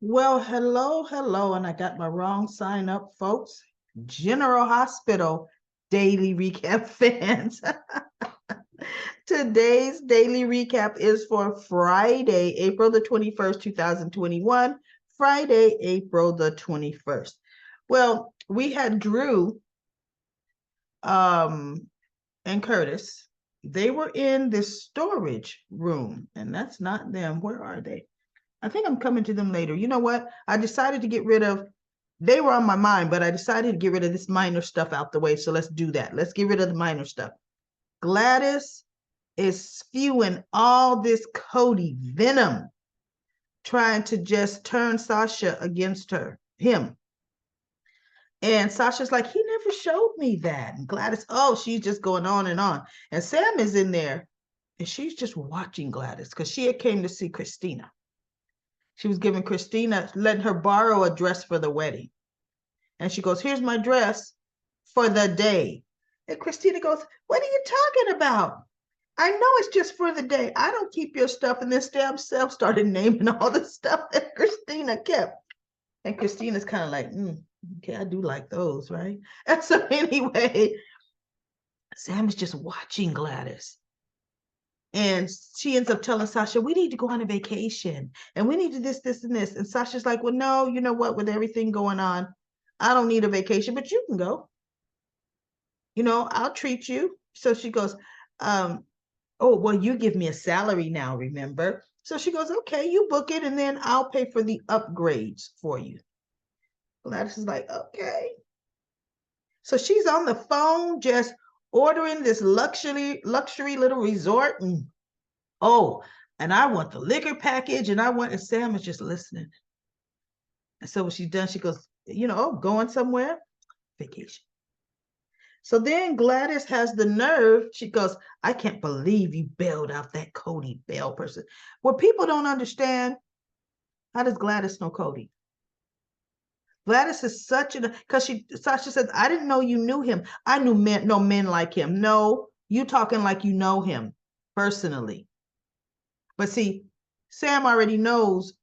Well, hello, and I got my wrong sign up, folks. General Hospital daily recap fans. Today's daily recap is for Friday, April the 21st, 2021. Friday, April the 21st. Well, we had Drew and Curtis. They were in this storage room, and that's not them. Where are they? I think I'm coming to them later. You know what? I decided to get rid of, they were on my mind, but I decided to get rid of this minor stuff out the way. So let's do that. Let's get rid of the minor stuff. Gladys is spewing all this Cody venom, trying to just turn Sasha against him. And Sasha's like, he never showed me that. And Gladys, oh, she's just going on and on. And Sam is in there and she's just watching Gladys because she had came to see Christina. She was giving Christina, letting her borrow a dress for the wedding. And she goes, here's my dress for the day. And Christina goes, what are you talking about? I know it's just for the day. I don't keep your stuff. And this damn self started naming all the stuff that Christina kept. And Christina's kind of like, okay, I do like those, right? And so anyway, Sam is just watching Gladys. And she ends up telling Sasha, we need to go on a vacation and we need to this, and this. And Sasha's like, well, no, you know what? With everything going on, I don't need a vacation, but you can go. I'll treat you. So she goes, oh, well, you give me a salary now, remember? So she goes, okay, you book it and then I'll pay for the upgrades for you. Gladys is like, okay. So she's on the phone just ordering this luxury little resort. And oh, and I want the liquor package and Sam is just listening. And so when she's done, she goes, going somewhere? Vacation. So then Gladys has the nerve. She goes, I can't believe you bailed out that Cody Bell person. What people don't understand, how does Gladys know Cody? Gladys is such a, because Sasha says, I didn't know you knew him. I knew no men like him. No, you talking like you know him personally. But see, Sam already knows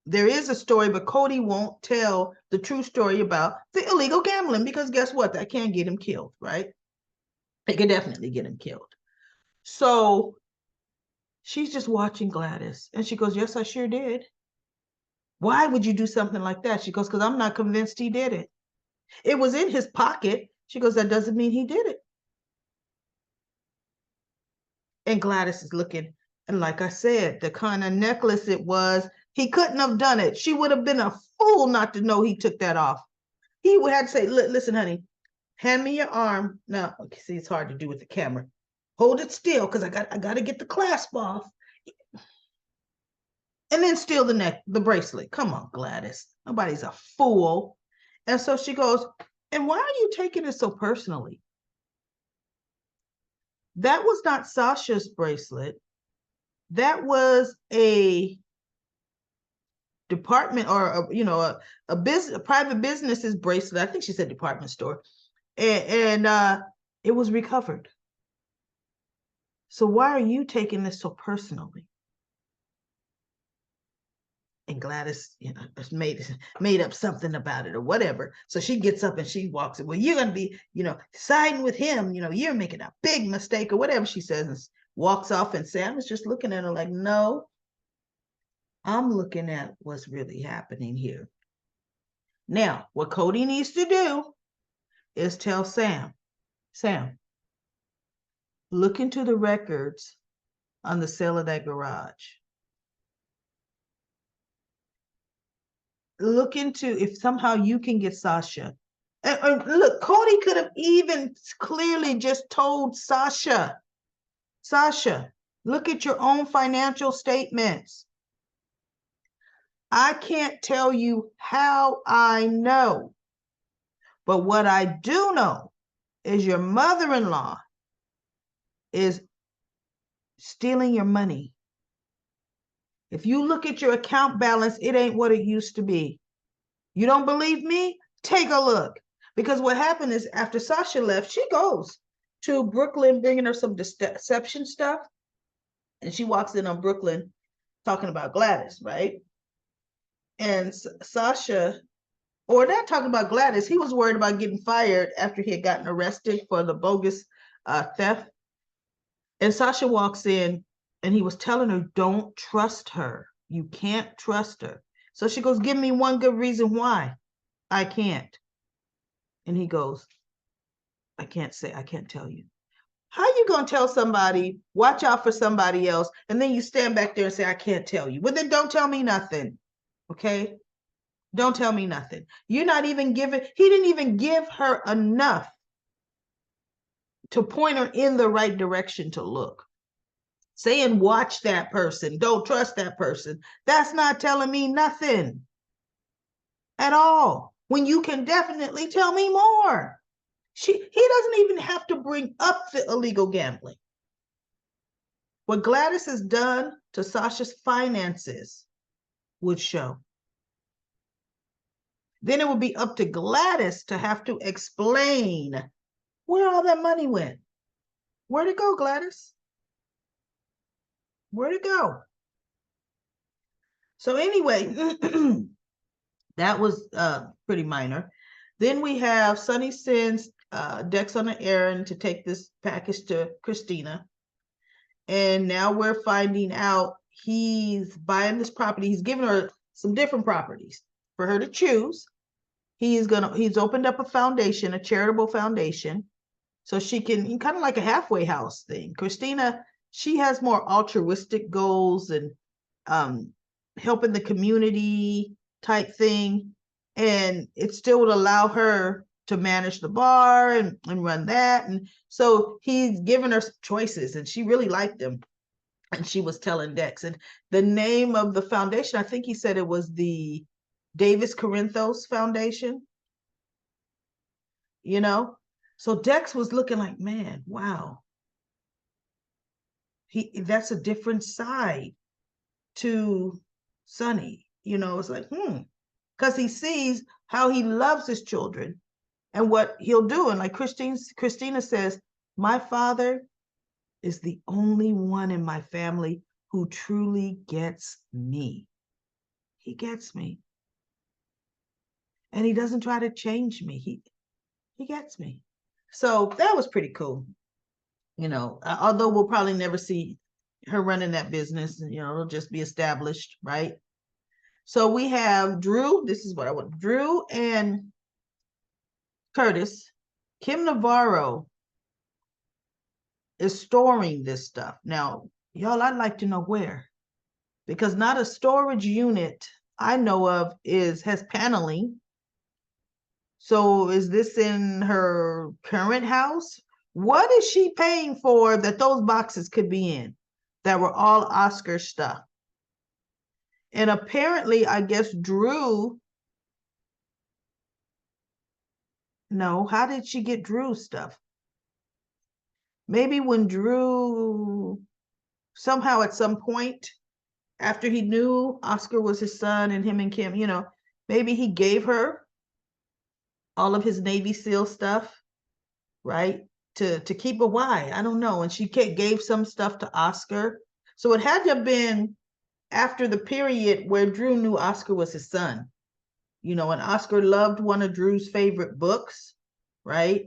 there is a story, but Cody won't tell the true story about the illegal gambling because guess what? That can get him killed, right? It can definitely get him killed. So she's just watching Gladys and she goes, yes, I sure did. Why would you do something like that? She goes, because I'm not convinced he did it. It was in his pocket. She goes, that doesn't mean he did it. And Gladys is looking, and like I said, the kind of necklace it was, he couldn't have done it. She would have been a fool not to know he took that off. He would have to say, listen, honey, hand me your arm. Now, okay, see, it's hard to do with the camera. Hold it still, because I got to get the clasp off. And then steal the bracelet. Come on, Gladys. Nobody's a fool. And so she goes, and why are you taking it so personally? That was not Sasha's bracelet. That was a department or a business, a private business's bracelet. I think she said department store, and it was recovered. So why are you taking this so personally? And Gladys, made up something about it or whatever. So she gets up and she walks it. Well, you're gonna be, siding with him. You're making a big mistake or whatever she says, and walks off. And Sam is just looking at her like, no, I'm looking at what's really happening here. Now, what Cody needs to do is tell Sam, look into the records on the sale of that garage. Look into if somehow you can get Sasha. And look, Cody could have even clearly just told Sasha, look at your own financial statements. I can't tell you how I know, but what I do know is your mother-in-law is stealing your money. If you look at your account balance, it ain't what it used to be. You don't believe me? Take a look. Because what happened is after Sasha left, she goes to Brooklyn bringing her some deception stuff. And she walks in on Brooklyn talking about Gladys, right? And Sasha, or that talking about Gladys, he was worried about getting fired after he had gotten arrested for the bogus theft. And Sasha walks in and he was telling her, don't trust her. You can't trust her. So she goes, give me one good reason why I can't. And he goes, I can't tell you. How you gonna tell somebody, watch out for somebody else, and then you stand back there and say, I can't tell you? Well, then don't tell me nothing. Okay? Don't tell me nothing. You're not even giving, he didn't even give her enough to point her in the right direction to look. Saying, watch that person, don't trust that person, that's not telling me nothing at all. When you can definitely tell me more. He doesn't even have to bring up the illegal gambling. What Gladys has done to Sasha's finances would show. Then it would be up to Gladys to have to explain where all that money went. Where'd it go, Gladys? Where'd it go? So anyway, that was pretty minor. Then we have Sonny sends Dex on an errand to take this package to Christina. And now we're finding out he's buying this property. He's giving her some different properties for her to choose. He's opened up a foundation, a charitable foundation, so she can, kind of like a halfway house thing. Christina, she has more altruistic goals and helping the community type thing. And it still would allow her to manage the bar and run that. And so he's given her choices and she really liked them. And she was telling Dex. And the name of the foundation, I think he said it was the Davis Corinthos Foundation. You know? So Dex was looking like, man, wow. That's a different side to Sonny. You know, it's like, because he sees how he loves his children and what he'll do. And like Christina says, my father is the only one in my family who truly gets me. He gets me. And he doesn't try to change me. He gets me. So that was pretty cool. You know, although we'll probably never see her running that business, you know, it'll just be established, right? So we have Drew. This is what I want. Drew and Curtis. Kim Navarro is storing this stuff. Now, y'all, I'd like to know where, because not a storage unit I know of has paneling. So is this in her current house? What is she paying for that those boxes could be in that were all Oscar stuff? And apparently, I guess Drew, no, how did she get Drew's stuff? Maybe when Drew, somehow at some point, after he knew Oscar was his son and him and Kim, you know, maybe he gave her all of his Navy SEAL stuff, right? To keep a why, I don't know. And she gave some stuff to Oscar. So it had to have been after the period where Drew knew Oscar was his son, you know, and Oscar loved one of Drew's favorite books, right?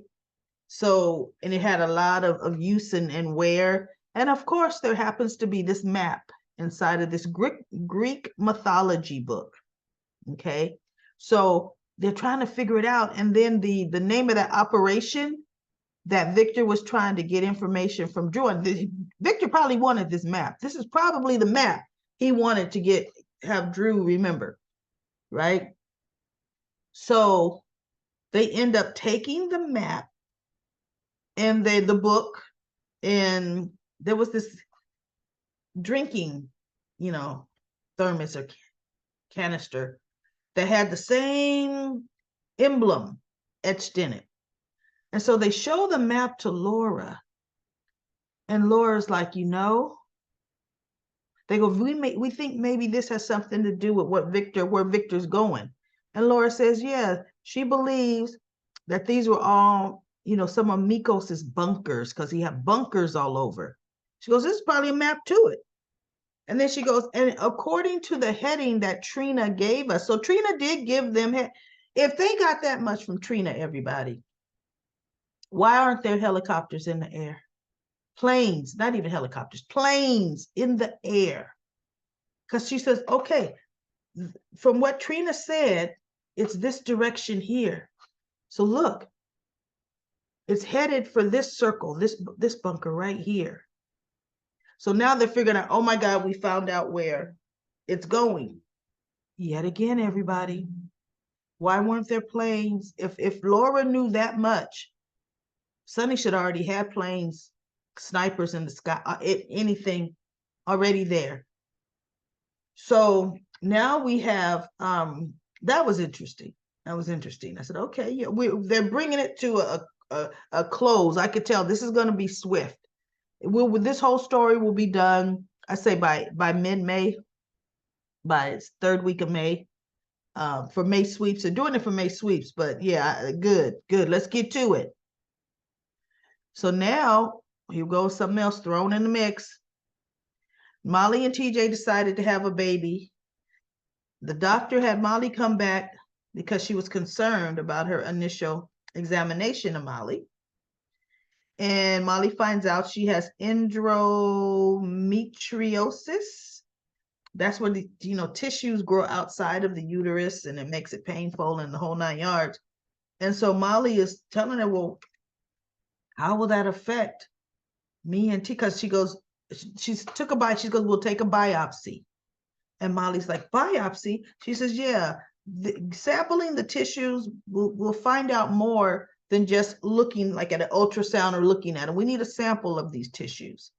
So, and it had a lot of use and wear. And of course, there happens to be this map inside of this Greek mythology book. Okay. So they're trying to figure it out. And then the name of that operation that Victor was trying to get information from Drew. And Victor probably wanted this map. This is probably the map he wanted to have Drew remember, right? So they end up taking the map and the book, and there was this drinking, you know, thermos or canister that had the same emblem etched in it. And so they show the map to Laura, and Laura's like, you know, they go, we think maybe this has something to do with where Victor's going. And Laura says, yeah, she believes that these were all, you know, some of Mikos's bunkers, because he had bunkers all over. She goes, this is probably a map to it. And then she goes, and according to the heading that Trina gave us, so Trina did give them, if they got that much from Trina, everybody, why aren't there helicopters in the air? Planes, not even helicopters, planes in the air. Because she says, okay, from what Trina said, it's this direction here. So look, it's headed for this circle, this bunker right here. So now they're figuring out, oh my God, we found out where it's going. Yet again, everybody, why weren't there planes? If Laura knew that much, Sonny should already have planes, snipers in the sky, anything already there. So now we have, that was interesting. That was interesting. I said, okay, yeah, they're bringing it to a close. I could tell this is going to be swift. This whole story will be done, I say by mid-May, by its third week of May, for May sweeps. They're doing it for May sweeps, but yeah, good. Let's get to it. So now here goes something else thrown in the mix. Molly and TJ decided to have a baby. The doctor had Molly come back because she was concerned about her initial examination of Molly. And Molly finds out she has endometriosis. That's where the tissues grow outside of the uterus and it makes it painful and the whole 9 yards. And so Molly is telling her, well, how will that affect me and T? Because she goes, she's took a bite. She goes, we'll take a biopsy. And Molly's like, biopsy? She says, yeah, sampling the tissues, we'll find out more than just looking like at an ultrasound or looking at it. We need a sample of these tissues.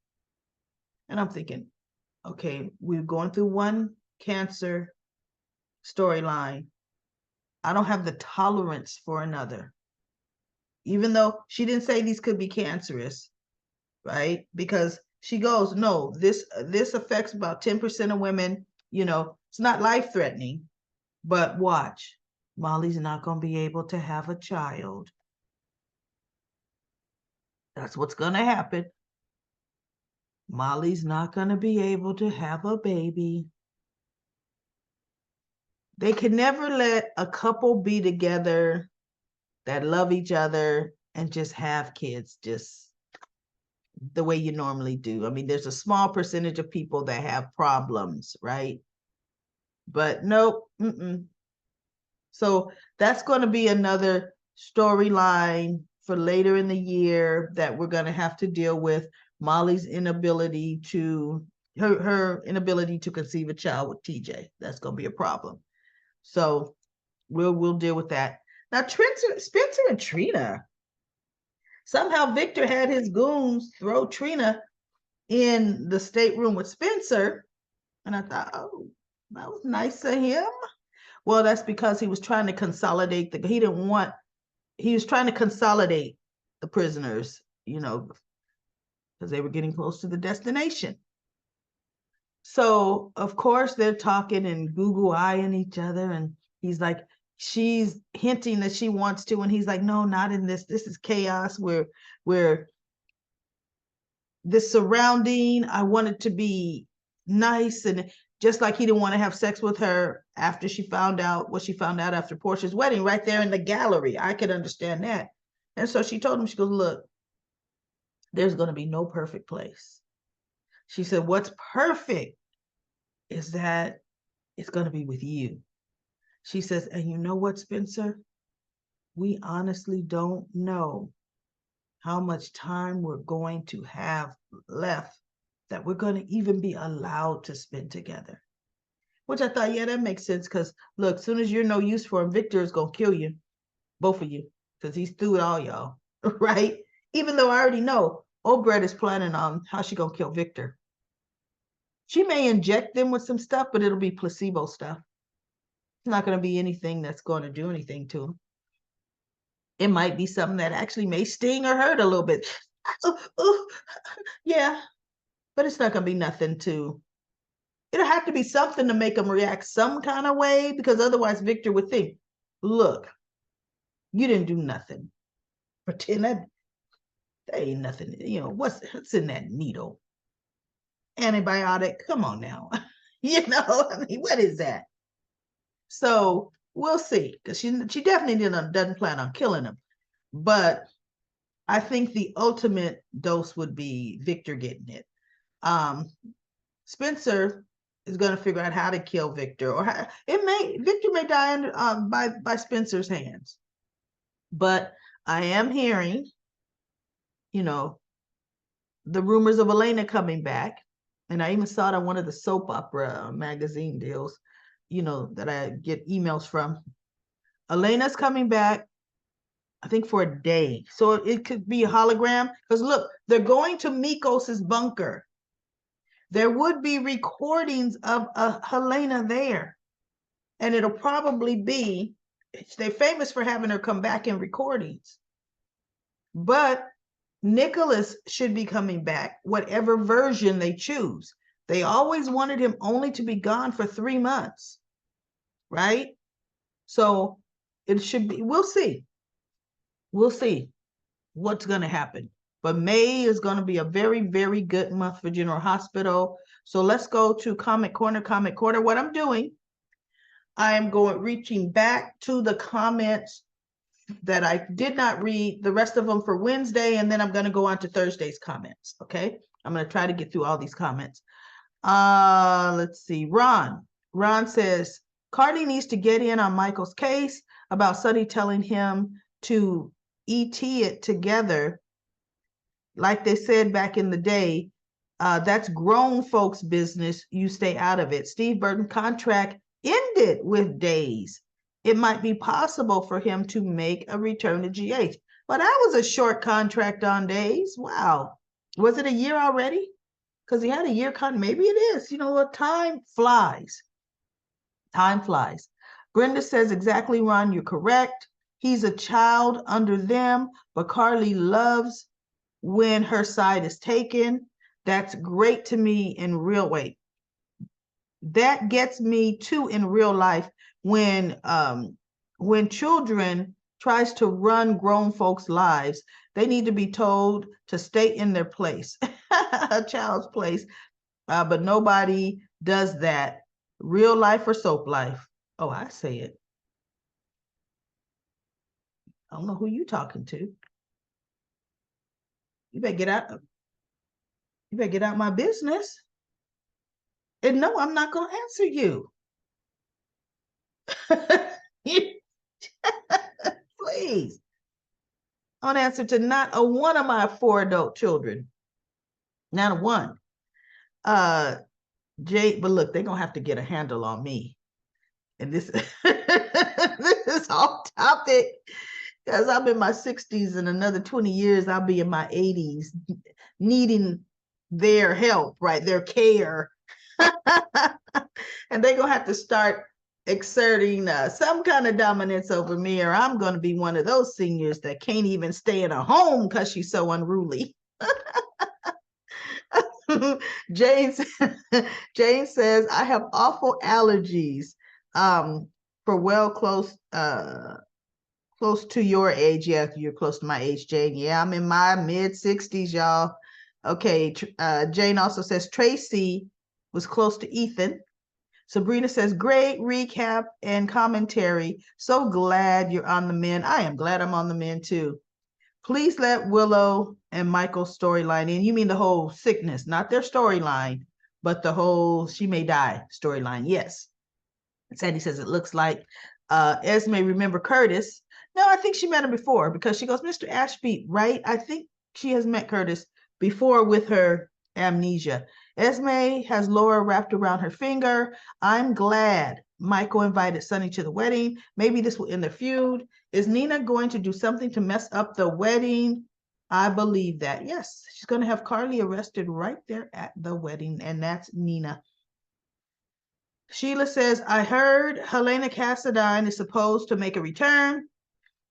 And I'm thinking, okay, we're going through one cancer storyline. I don't have the tolerance for another. Even though she didn't say these could be cancerous, right? Because she goes, no, this affects about 10% of women. It's not life-threatening, but watch, Molly's not going to be able to have a child. That's what's going to happen. Molly's not going to be able to have a baby. They can never let a couple be together that love each other and just have kids just the way you normally do. I mean, there's a small percentage of people that have problems, right? But nope. So that's going to be another storyline for later in the year that we're going to have to deal with. Molly's inability to her inability to conceive a child with TJ. That's going to be a problem. So we'll deal with that. Now, Spencer and Trina. Somehow Victor had his goons throw Trina in the stateroom with Spencer. And I thought, oh, that was nice of him. Well, that's because he was trying to consolidate he was trying to consolidate the prisoners, because they were getting close to the destination. So, of course, they're talking and Google-eyeing each other. And he's like, she's hinting that she wants to. And he's like, no, not in this. This is chaos. Where this surrounding, I wanted to be nice. And just like he didn't want to have sex with her after she found out what she found out after Portia's wedding, right there in the gallery. I could understand that. And so she told him, she goes, look, there's going to be no perfect place. She said, what's perfect is that it's going to be with you. She says, and you know what, Spencer? We honestly don't know how much time we're going to have left that we're going to even be allowed to spend together. Which I thought, yeah, that makes sense. Because look, as soon as you're no use for him, Victor is going to kill you, both of you, because he's through with all y'all, right? Even though I already know Obred is planning on how she's going to kill Victor. She may inject them with some stuff, but it'll be placebo stuff. It's not going to be anything that's going to do anything to him. It might be something that actually may sting or hurt a little bit. Yeah, but it's not going to be nothing to, it'll have to be something to make him react some kind of way, because otherwise Victor would think, look, you didn't do nothing. Pretend that ain't nothing. What's in that needle? antibiotic. Come on now. You know, I mean, what is that? So we'll see, because she definitely doesn't plan on killing him. But I think the ultimate dose would be Victor getting it. Spencer is going to figure out how to kill Victor, or Victor may die by Spencer's hands. But I am hearing, you know, the rumors of Elena coming back, and I even saw it on one of the soap opera magazine deals, you know, that I get emails from. Elena's coming back, I think, for a day. So it could be a hologram. Because look, they're going to Mikos's bunker. There would be recordings of Helena there. And it'll probably be, they're famous for having her come back in recordings. But Nicholas should be coming back, whatever version they choose. They always wanted him only to be gone for 3 months, right? So it should be, we'll see. We'll see what's going to happen. But May is going to be a very, very good month for General Hospital. So let's go to Comment Corner. Comment Corner. What I'm doing, I am reaching back to the comments that I did not read, the rest of them for Wednesday, and then I'm going to go on to Thursday's comments. Okay, I'm going to try to get through all these comments. Let's see. Ron says Carly needs to get in on Michael's case about Sonny telling him to ET it together, like they said back in the day. That's grown folks' business. You stay out of it. Steve Burton contract ended with days. It might be possible for him to make a return to GH. But that was a short contract on days. Wow. Was it a year already? Because he had a year contract. Maybe it is. You know what? Time flies. Time flies. Brenda says, exactly, Ron, you're correct. He's a child under them, but Carly loves when her side is taken. That's great to me in real way. That gets me too in real life when children tries to run grown folks' lives. They need to be told to stay in their place, a child's place. But nobody does that. Real life or soap life? Oh, I say it. I don't know who you talking to. You better get out. You better get out my business. And no, I'm not going to answer you. Please. I don't answer to not a one of my 4 adult children. Not a one. Jay, but look, they're going to have to get a handle on me. And this, this is off topic, because I'm in my 60s, and another 20 years, I'll be in my 80s, needing their help, right? Their care. And they're going to have to start exerting some kind of dominance over me, or I'm going to be one of those seniors that can't even stay in a home because she's so unruly. Jane says, I have awful allergies for close to your age. Yeah, you're close to my age, Jane. Yeah, I'm in my mid-60s, y'all. Okay, Jane also says Tracy was close to Ethan. Sabrina says, great recap and commentary. So glad you're on the men. I am glad I'm on the men too. Please let Willow and Michael's storyline in. You mean the whole sickness, not their storyline, but the whole she may die storyline. Yes. Sandy says, it looks like Esme remember Curtis. No, I think she met him before, because she goes, Mr. Ashby, right? I think she has met Curtis before with her amnesia. Esme has Laura wrapped around her finger. I'm glad Michael invited Sonny to the wedding. Maybe this will end the feud. Is Nina going to do something to mess up the wedding? I believe that. Yes, she's going to have Carly arrested right there at the wedding, and that's Nina. Sheila says, I heard Helena Cassadine is supposed to make a return.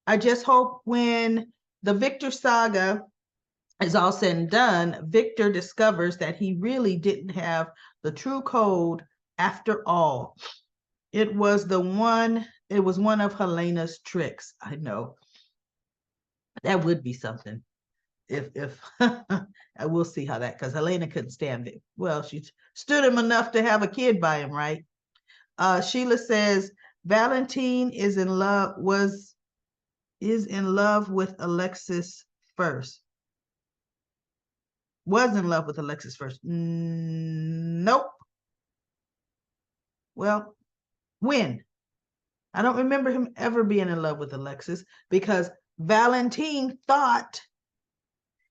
I just hope when the Victor saga is all said and done, Victor discovers that he really didn't have the true code after all. It was one of Helena's tricks. I know. That would be something. if I will see how that, because Helena couldn't stand it. Well, she stood him enough to have a kid by him, right? Sheila says Valentine is in love with Alexis first. Was in love with Alexis first. Nope. Well, when? I don't remember him ever being in love with Alexis, because Valentine thought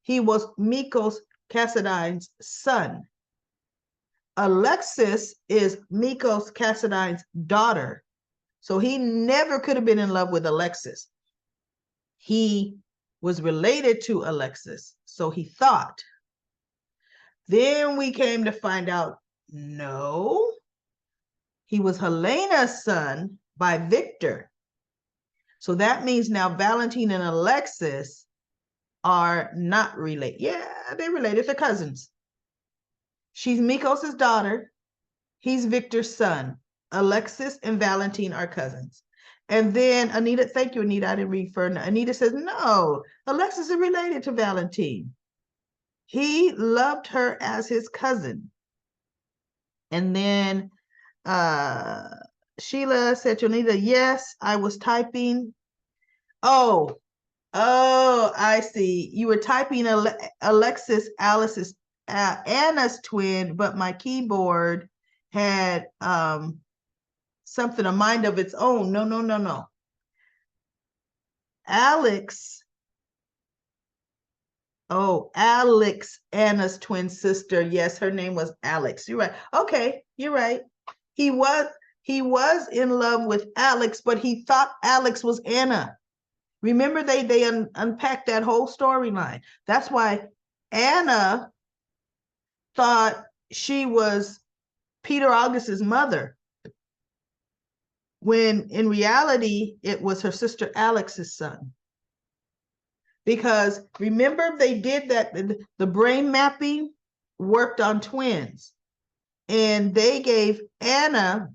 he was Mikos Cassadine's son. Alexis is Mikos Cassadine's daughter. So he never could have been in love with Alexis. He was related to Alexis, so he thought. Then we came to find out, no, he was Helena's son by Victor. So that means now Valentine and Alexis are not related. Yeah, they're related. They're cousins. She's Mikos's daughter. He's Victor's son. Alexis and Valentine are cousins. And then Anita, thank you, Anita. I didn't read further. Anita says, no, Alexis is related to Valentine. He loved her as his cousin. And then Sheila said to Anita, yes, I was typing. Oh, I see. You were typing Alexis, Alice's, Anna's twin, but my keyboard had something, a mind of its own. No. Alex, Anna's twin sister. Yes, her name was Alex. You're right. Okay, you're right. He was in love with Alex, but he thought Alex was Anna. Remember, they unpacked that whole storyline. That's why Anna thought she was Peter August's mother, when in reality, it was her sister Alex's son. Because remember, they did that, the brain mapping worked on twins, and they gave Anna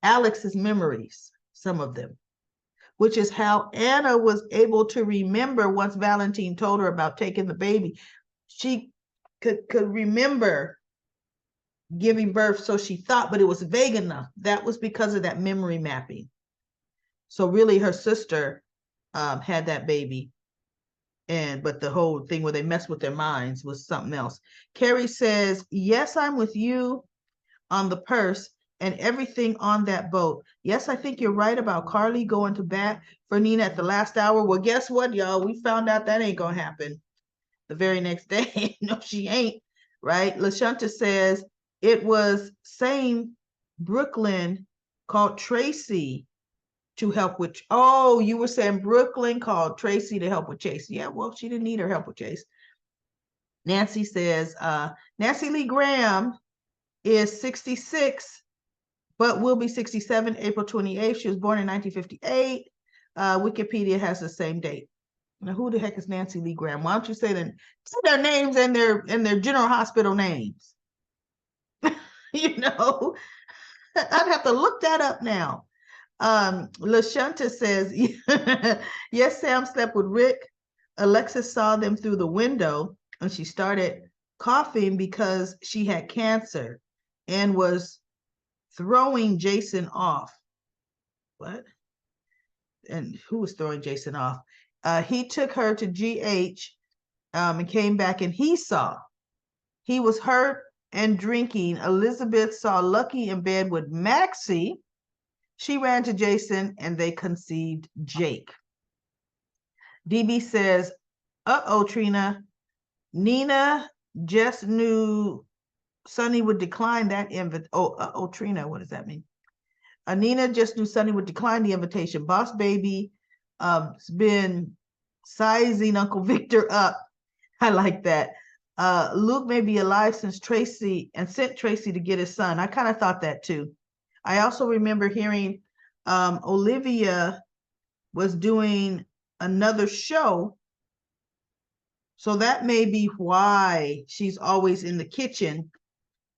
Alex's memories, some of them, which is how Anna was able to remember once Valentine told her about taking the baby. She could remember giving birth, so she thought, but it was vague enough. That was because of that memory mapping. So really her sister had that baby, but the whole thing where they messed with their minds was something else. Carrie says, yes, I'm with you on the purse and everything on that boat. Yes, I think you're right about Carly going to bat for Nina at the last hour. Well, guess what, y'all? We found out that ain't gonna happen the very next day. No, she ain't, right? LaShunta says, it was same Brooklyn called Tracy to help with, oh, you were saying Brooklyn called Tracy to help with Chase. Yeah, well, she didn't need her help with Chase. Nancy says, Nancy Lee Graham is 66, but will be 67 April 28th. She was born in 1958. Wikipedia has the same date. Now, who the heck is Nancy Lee Graham? Why don't you say their names and their General Hospital names? You know, I'd have to look that up now. LaShunta says, yes, Sam slept with Rick. Alexis saw them through the window and she started coughing because she had cancer and was throwing Jason off. What? And who was throwing Jason off? He took her to GH and came back, and he saw. He was hurt and drinking. Elizabeth saw Lucky in bed with Maxie. She ran to Jason and they conceived Jake. DB says, uh-oh, Trina. Nina just knew Sonny would decline that invitation. Oh, Trina, what does that mean? Nina just knew Sonny would decline the invitation. Boss Baby has been sizing Uncle Victor up. I like that. Luke may be alive since Tracy and sent Tracy to get his son. I kind of thought that too. I also remember hearing Olivia was doing another show. So that may be why she's always in the kitchen.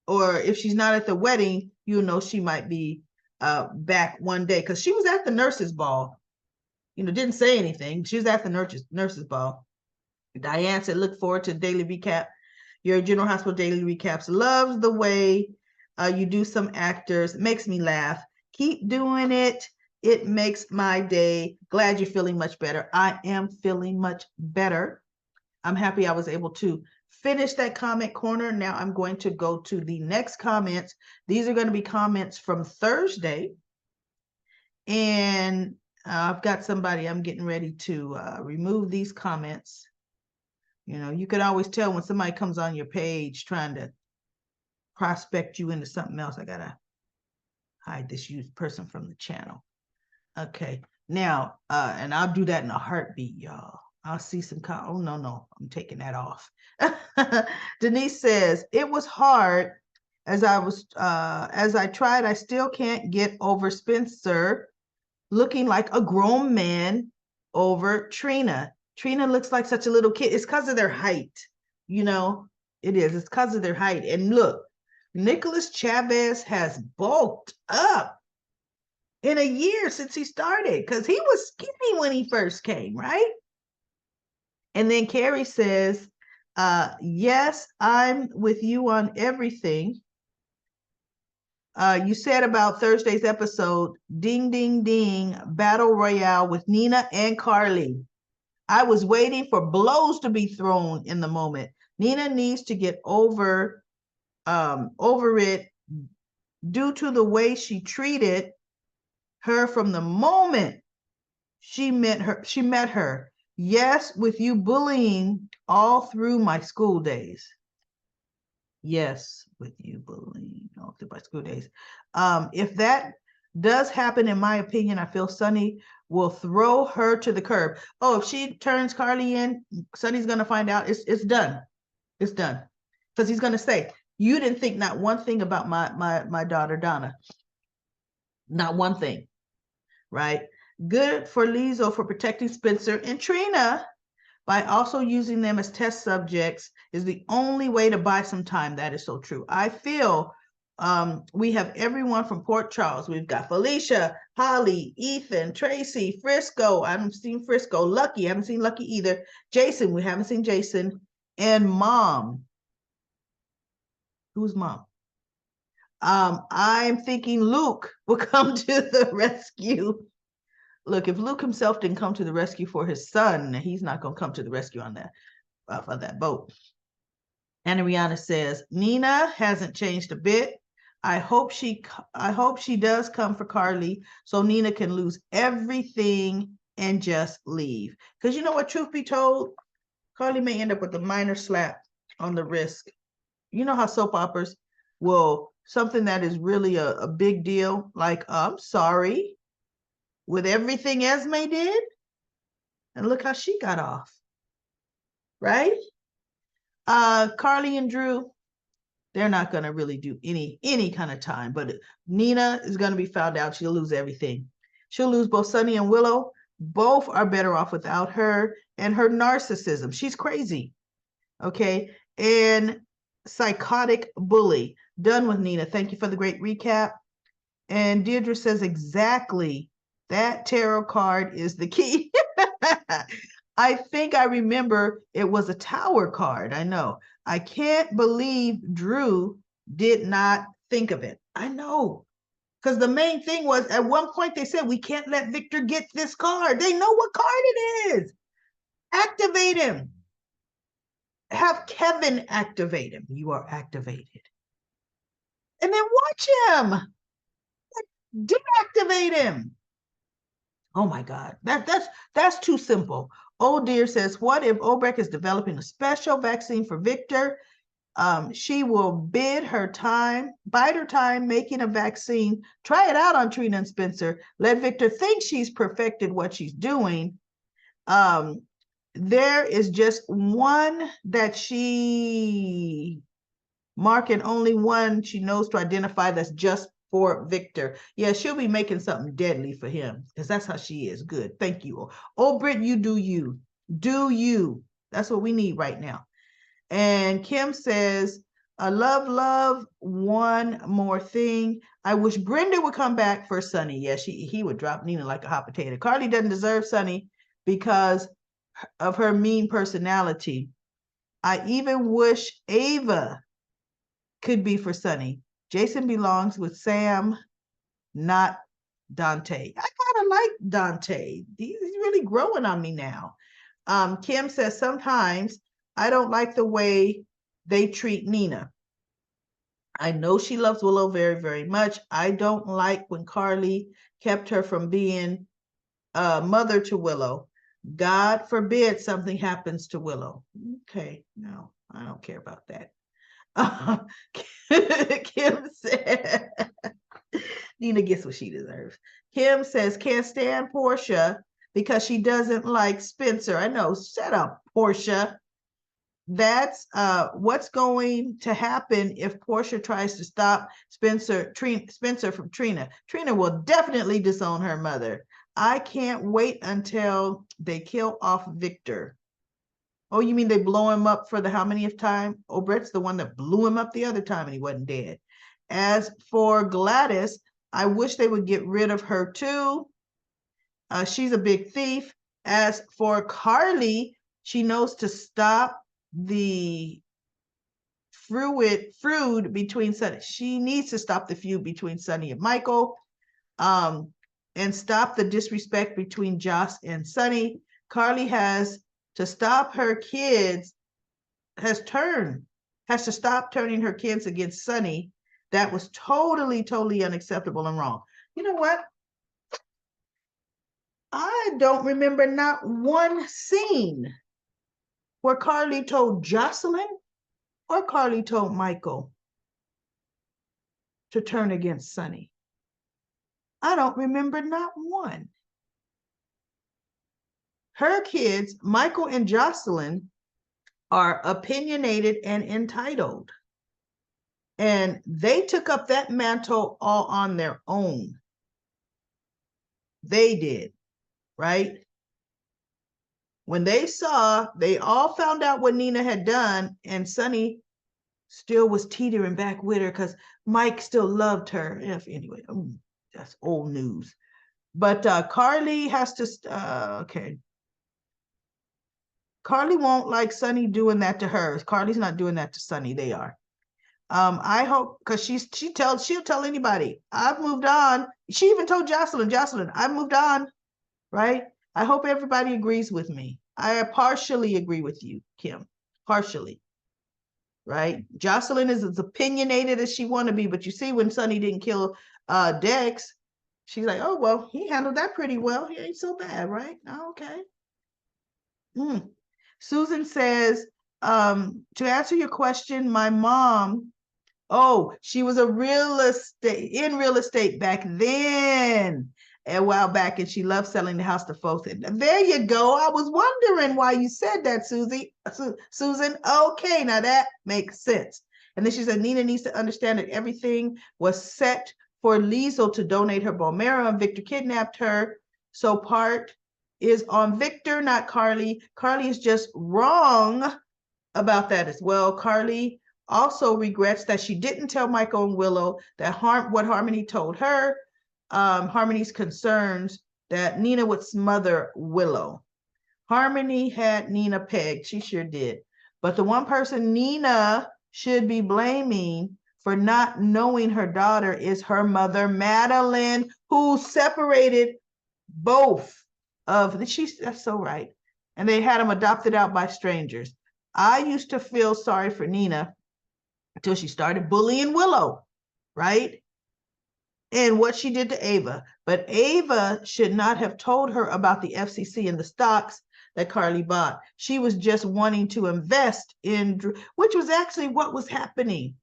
Or if she's not at the wedding, you know, she might be back one day, because she was at the nurses' ball. You know, didn't say anything. She was at the nurses' ball. Diane said, look forward to daily recap. Your General Hospital daily recaps. Loves the way you do some actors. Makes me laugh. Keep doing it. It makes my day. Glad you're feeling much better. I am feeling much better. I'm happy I was able to finish that comment corner. Now I'm going to go to the next comments. These are going to be comments from Thursday. And I've got somebody, I'm getting ready to remove these comments. You know, you can always tell when somebody comes on your page trying to prospect you into something else. I got to hide this person from the channel. Okay. Now, and I'll do that in a heartbeat, y'all. I'll see some, oh, no, I'm taking that off. Denise says, it was hard as I tried, I still can't get over Spencer looking like a grown man over Trina. Trina looks like such a little kid. It's because of their height. You know, it is. It's because of their height. And look, Nicholas Chavez has bulked up in a year since he started because he was skinny when he first came, right? And then Carrie says, yes, I'm with you on everything. You said about Thursday's episode, ding, ding, ding, battle royale with Nina and Carly. I was waiting for blows to be thrown in the moment. Nina needs to get over it due to the way she treated her from the moment she met her. Yes, with you bullying all through my school days. Yes, with you bullying all through my school days. If that does happen, in my opinion, I feel Sonny will throw her to the curb. Oh, if she turns Carly in, Sonny's gonna find out it's done. It's done. Because he's gonna say, you didn't think not one thing about my daughter Donna. Not one thing. Right? Good for Lizo for protecting Spencer and Trina by also using them as test subjects is the only way to buy some time. That is so true. I feel we have everyone from Port Charles. We've got Felicia, Holly, Ethan, Tracy, Frisco. I haven't seen Frisco. Lucky, I haven't seen Lucky either. Jason, we haven't seen Jason. And Mom. Who's Mom? I'm thinking Luke will come to the rescue. Look, if Luke himself didn't come to the rescue for his son, he's not going to come to the rescue on that boat. Anna Rihanna says, Nina hasn't changed a bit. I hope she does come for Carly so Nina can lose everything and just leave. Because you know what, truth be told, Carly may end up with a minor slap on the wrist. You know how soap operas will, something that is really a big deal, like, I'm sorry, with everything Esme did, and look how she got off, right? Carly and Drew, they're not going to really do any kind of time, but Nina is going to be found out. She'll lose everything. She'll lose both Sonny and Willow. Both are better off without her and her narcissism. She's crazy, okay? And psychotic bully. Done with Nina. Thank you for the great recap. And Deirdre says, exactly, that tarot card is the key. I think I remember it was a tower card. I know. I can't believe Drew did not think of it. I know. Because the main thing was, at one point they said, we can't let Victor get this card. They know what card it is. Activate him. Have Kevin activate him. You are activated. And then watch him. Deactivate him. Oh my God, that's too simple. Oh dear says, what if Obrecht is developing a special vaccine for Victor? She will bide her time making a vaccine. Try it out on Trina and Spencer. Let Victor think she's perfected what she's doing. There is just one that she mark and only one she knows to identify that's just for Victor. Yeah, she'll be making something deadly for him because that's how she is. Good. Thank you. Oh, Britt, you do you. Do you. That's what we need right now. And Kim says, love, one more thing. I wish Brenda would come back for Sonny. Yeah, he would drop Nina like a hot potato. Carly doesn't deserve Sonny because of her mean personality. I even wish Ava could be for Sonny. Jason belongs with Sam, not Dante. I kind of like Dante. He's really growing on me now. Kim says, sometimes I don't like the way they treat Nina. I know she loves Willow very, very much. I don't like when Carly kept her from being a mother to Willow. God forbid something happens to Willow. Okay, no, I don't care about that. Kim said, Nina gets what she deserves. Kim says, can't stand Portia because she doesn't like Spencer. I know, shut up, Portia. That's what's going to happen if Portia tries to stop Spencer from Trina. Trina will definitely disown her mother. I can't wait until they kill off Victor. Oh, you mean they blow him up for the how many of time? Oh, Brett's the one that blew him up the other time and he wasn't dead. As for Gladys, I wish they would get rid of her too. She's a big thief. As for Carly, she knows to stop the feud between Sonny. She needs to stop the feud between Sonny and Michael, and stop the disrespect between Joss and Sonny. Carly has to stop her kids. Has to stop turning her kids against Sonny. That was totally, totally unacceptable and wrong. You know what? I don't remember not one scene where Carly told Jocelyn or Carly told Michael to turn against Sonny. I don't remember not one. Her kids, Michael and Jocelyn, are opinionated and entitled. And they took up that mantle all on their own. They did, right? When they all found out what Nina had done, and Sonny still was teetering back with her because Mike still loved her. Anyway, that's old news. But Carly has to, okay. Carly won't like Sonny doing that to her. Carly's not doing that to Sonny. They are. I hope, because she'll tell anybody, I've moved on. She even told Jocelyn, I've moved on, right? I hope everybody agrees with me. I partially agree with you, Kim, partially, right? Jocelyn is as opinionated as she want to be, but you see when Sonny didn't kill Dex, she's like, oh, well, he handled that pretty well. He ain't so bad, right? Oh, okay. Susan says, to answer your question, my mom, she was in real estate back then, a while back, and she loved selling the house to folks. There you go. I was wondering why you said that, Susan. Okay, now that makes sense. And then she said, Nina needs to understand that everything was set for Liesl to donate her bone marrow, and Victor kidnapped her. So part is on Victor, not Carly. Carly is just wrong about that as well. Carly also regrets that she didn't tell Michael and Willow that what Harmony told her, Harmony's concerns that Nina would smother Willow. Harmony had Nina pegged. She sure did. But the one person Nina should be blaming for not knowing her daughter is her mother, Madeline, who separated both of that's so right. And they had them adopted out by strangers. I used to feel sorry for Nina until she started bullying Willow, right? And what she did to Ava. But Ava should not have told her about the FCC and the stocks that Carly bought. She was just wanting to invest in Drew, which was actually what was happening.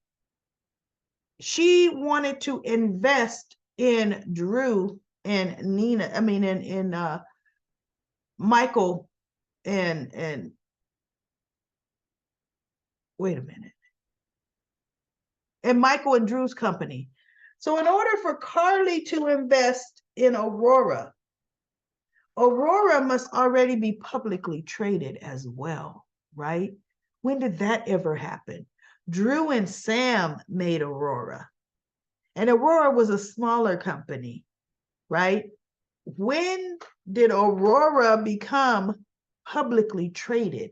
She wanted to invest in Drew and Nina, in Michael and wait a minute. And Michael and Drew's company. So in order for Carly to invest in Aurora must already be publicly traded as well, right? When did that ever happen? Drew and Sam made Aurora. And Aurora was a smaller company, right? When did Aurora become publicly traded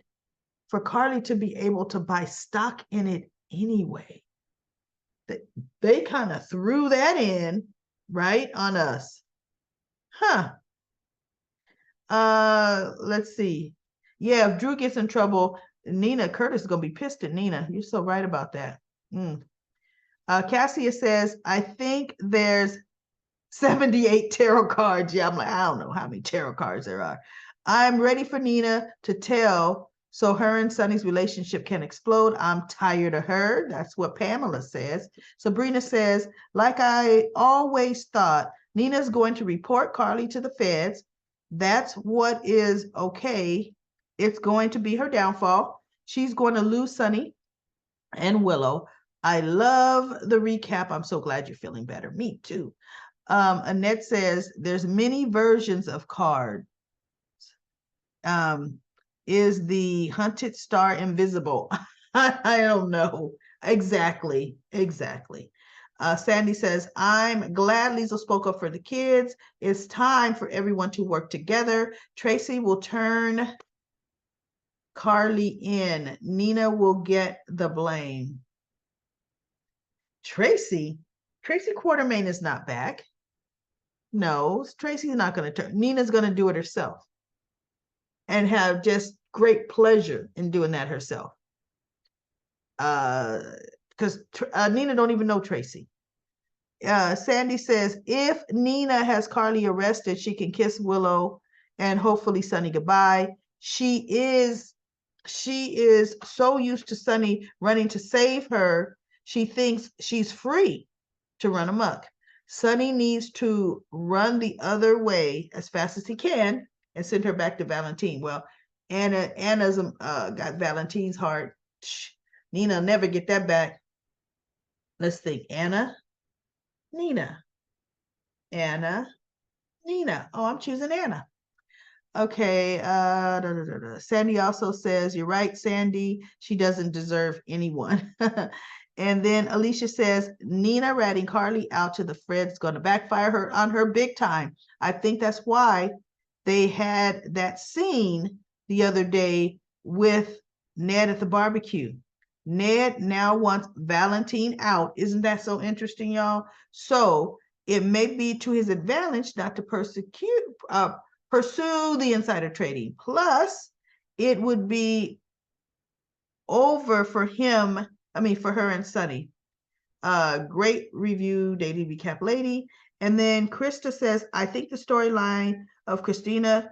for Carly to be able to buy stock in it anyway. They kind of threw that in, right, on us. Huh. Let's see. Yeah, if Drew gets in trouble, Nina Curtis is gonna be pissed at Nina. You're so right about that. Cassia says, I think there's 78 tarot cards. Yeah, I'm like, I don't know how many tarot cards there are. I'm ready for Nina to tell so her and Sonny's relationship can explode. I'm tired of her. That's what Pamela says. Sabrina says, like I always thought, Nina's going to report Carly to the feds. That's what is okay. It's going to be her downfall. She's going to lose Sonny and Willow. I love the recap. I'm so glad you're feeling better. Me too. Annette says there's many versions of cards. Is the hunted star invisible? I don't know. Exactly. Sandy says, I'm glad Liesl spoke up for the kids. It's time for everyone to work together. Tracy will turn Carly in. Nina will get the blame. Tracy Quartermain is not back. No, Tracy's not going to turn. Nina's going to do it herself and have just great pleasure in doing that herself. Because Nina don't even know Tracy. Sandy says, if Nina has Carly arrested, she can kiss Willow and hopefully Sonny goodbye. She is so used to Sonny running to save her, she thinks she's free to run amok. Sonny needs to run the other way as fast as he can and send her back to Valentine. Well, Anna's got Valentine's heart. Nina will never get that back. Let's think. Anna, Nina. Anna, Nina. Oh, I'm choosing Anna. Okay. Sandy also says, you're right, Sandy. She doesn't deserve anyone. And then Alicia says, Nina ratting Carly out to the Fred's going to backfire on her big time. I think that's why they had that scene the other day with Ned at the barbecue. Ned now wants Valentine out. Isn't that so interesting, y'all? So it may be to his advantage not to pursue the insider trading. Plus, it would be over for him. For her and Sonny. Great review, daily recap lady. And then Krista says, I think the storyline of Christina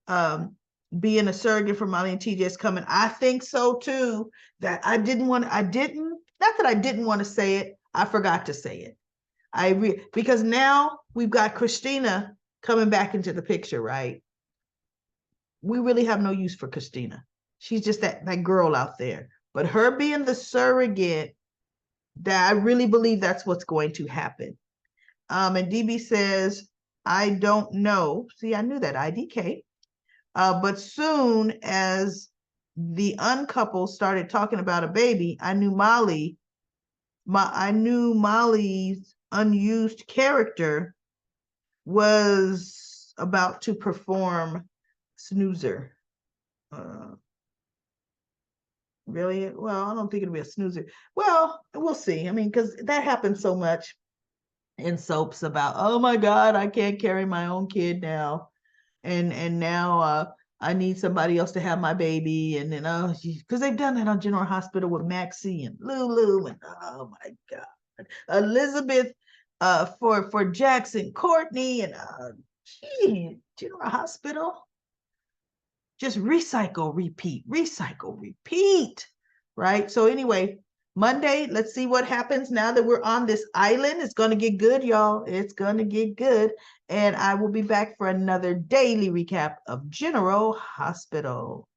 being a surrogate for Molly and TJ is coming. I think so too. Not that I didn't want to say it. I forgot to say it. Because now we've got Christina coming back into the picture, right? We really have no use for Christina. She's just that girl out there. But her being the surrogate, that I really believe that's what's going to happen. And DB says, I don't know. See, I knew that, IDK. But soon as the uncouple started talking about a baby, I knew Molly's unused character was about to perform snoozer. Really? Well, I don't think it'll be a snoozer. Well, we'll see. Because that happens so much in soaps about, oh my God, I can't carry my own kid now. And now I need somebody else to have my baby. And then, because they've done that on General Hospital with Maxie and Lulu. And oh my God. Elizabeth for Jackson, Courtney, and General Hospital. Just recycle, repeat, right? So anyway, Monday, let's see what happens now that we're on this island. It's going to get good, y'all. It's going to get good. And I will be back for another daily recap of General Hospital.